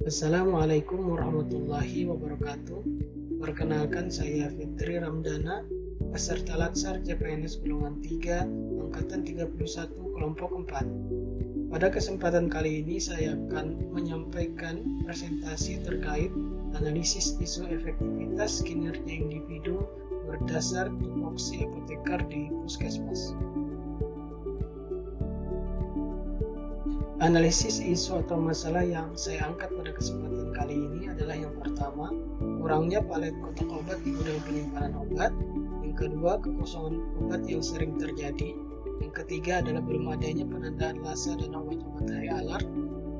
Assalamualaikum warahmatullahi wabarakatuh. Perkenalkan, saya Fitri Ramdana, peserta Latsar CPNS Golongan 3, Angkatan 31, Kelompok 4. Pada kesempatan kali ini saya akan menyampaikan presentasi terkait analisis isu efektivitas kinerja individu berdasar tupoksi apoteker di puskesmas. Analisis isu atau masalah yang saya angkat pada kesempatan kali ini adalah yang pertama, kurangnya palet kotak obat di gudang penyimpanan obat. Yang kedua, kekosongan obat yang sering terjadi. Yang ketiga adalah belum adanya penandaan lasa dan obat-obat high alert.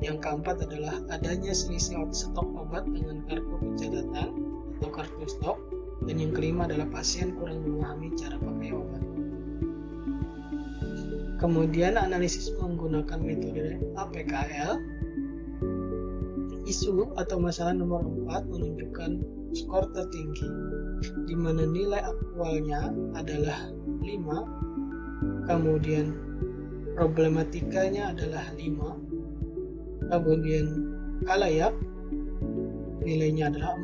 Yang keempat adalah adanya selisih stok obat dengan kartu pencatatan atau kartu stok. Dan yang kelima adalah pasien kurang memahami cara pakai obat. Kemudian analisis menggunakan metode APKL. Isu atau masalah nomor 4 menunjukkan skor tertinggi, di mana nilai aktualnya adalah 5, kemudian problematikanya adalah 5, kemudian kalayak nilainya adalah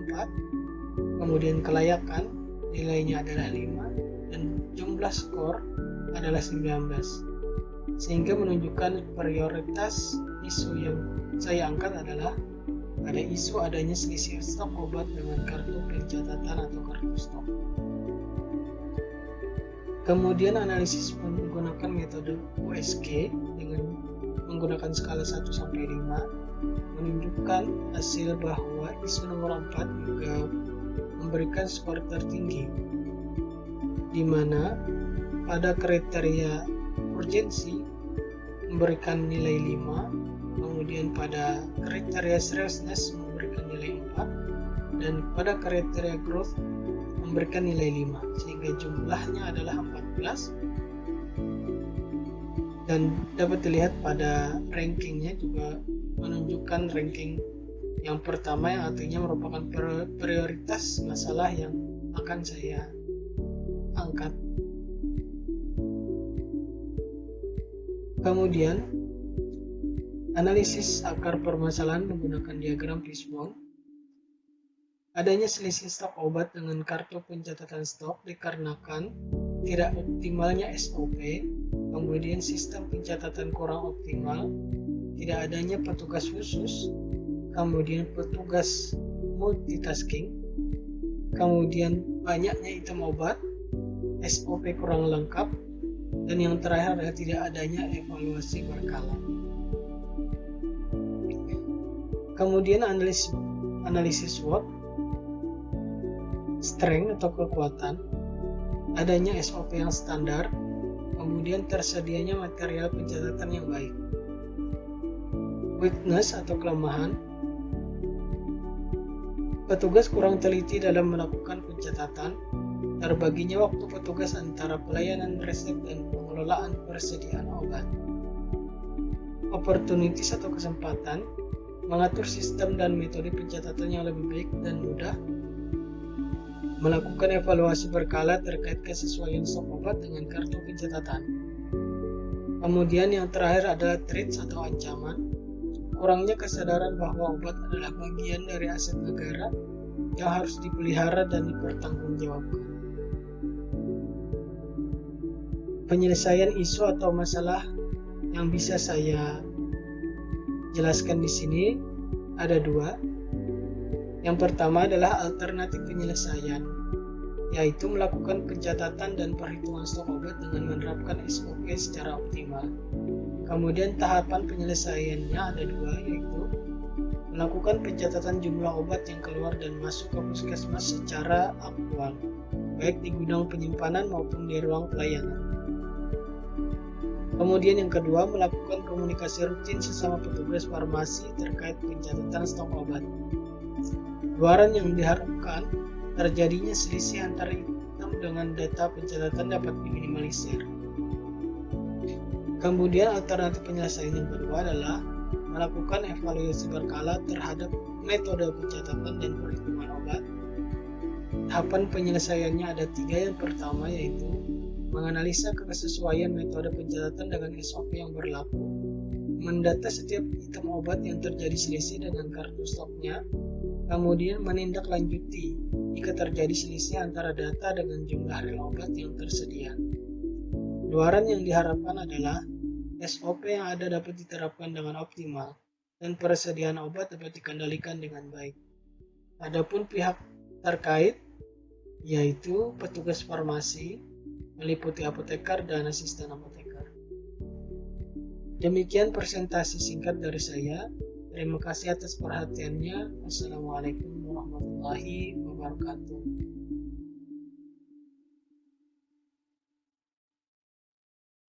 4, kemudian kelayakan nilainya adalah 5, dan jumlah skor adalah 19. Sehingga menunjukkan prioritas isu yang saya angkat adalah ada isu adanya selisih stok obat dengan kartu pencatatan atau kartu stok. Kemudian analisis menggunakan metode USG dengan menggunakan skala 1-5 menunjukkan hasil bahwa isu nomor 4 juga memberikan skor tertinggi, di mana pada kriteria urgensi memberikan nilai 5, kemudian pada kriteria seriousness memberikan nilai 4, dan pada kriteria growth memberikan nilai 5, sehingga jumlahnya adalah 14. Dan dapat dilihat pada rankingnya juga menunjukkan ranking yang pertama, yang artinya merupakan prioritas masalah yang akan saya angkat. Kemudian, analisis akar permasalahan menggunakan diagram fishbone. Adanya selisih stok obat dengan kartu pencatatan stok dikarenakan tidak optimalnya SOP, kemudian sistem pencatatan kurang optimal, tidak adanya petugas khusus, kemudian petugas multitasking, kemudian banyaknya item obat, SOP kurang lengkap, dan yang terakhir adalah tidak adanya evaluasi berkala. Kemudian analisis SWOT, strength atau kekuatan, adanya SOP yang standar, kemudian tersedianya material pencatatan yang baik. Weakness atau kelemahan, petugas kurang teliti dalam melakukan pencatatan, terbaginya waktu petugas antara pelayanan resep dan pengelolaan persediaan obat. Opportunities atau kesempatan, mengatur sistem dan metode pencatatan yang lebih baik dan mudah, melakukan evaluasi berkala terkait kesesuaian stok obat dengan kartu pencatatan. Kemudian yang terakhir adalah threats atau ancaman, kurangnya kesadaran bahwa obat adalah bagian dari aset negara yang harus dipelihara dan dipertanggungjawabkan. Penyelesaian isu atau masalah yang bisa saya jelaskan di sini ada 2. Yang pertama adalah alternatif penyelesaian, yaitu melakukan pencatatan dan perhitungan stok obat dengan menerapkan SOP secara optimal. Kemudian tahapan penyelesaiannya ada 2, yaitu melakukan pencatatan jumlah obat yang keluar dan masuk ke puskesmas secara aktual, baik di gudang penyimpanan maupun di ruang pelayanan. Kemudian yang kedua, melakukan komunikasi rutin sesama petugas farmasi terkait pencatatan stok obat. Luaran yang diharapkan terjadinya selisih antara item dengan data pencatatan dapat diminimalisir. Kemudian alternatif penyelesaian yang kedua adalah melakukan evaluasi berkala terhadap metode pencatatan dan perhitungan obat. Tahapan penyelesaiannya ada 3. Yang pertama yaitu menganalisa kesesuaian metode pencatatan dengan SOP yang berlaku, mendata setiap item obat yang terjadi selisih dengan kartu stoknya, kemudian menindaklanjuti jika terjadi selisih antara data dengan jumlah rel obat yang tersedia. Luaran yang diharapkan adalah SOP yang ada dapat diterapkan dengan optimal dan persediaan obat dapat dikendalikan dengan baik. Adapun pihak terkait, yaitu petugas farmasi, meliputi apoteker dan asisten apoteker. Demikian presentasi singkat dari saya. Terima kasih atas perhatiannya. Wassalamualaikum warahmatullahi wabarakatuh.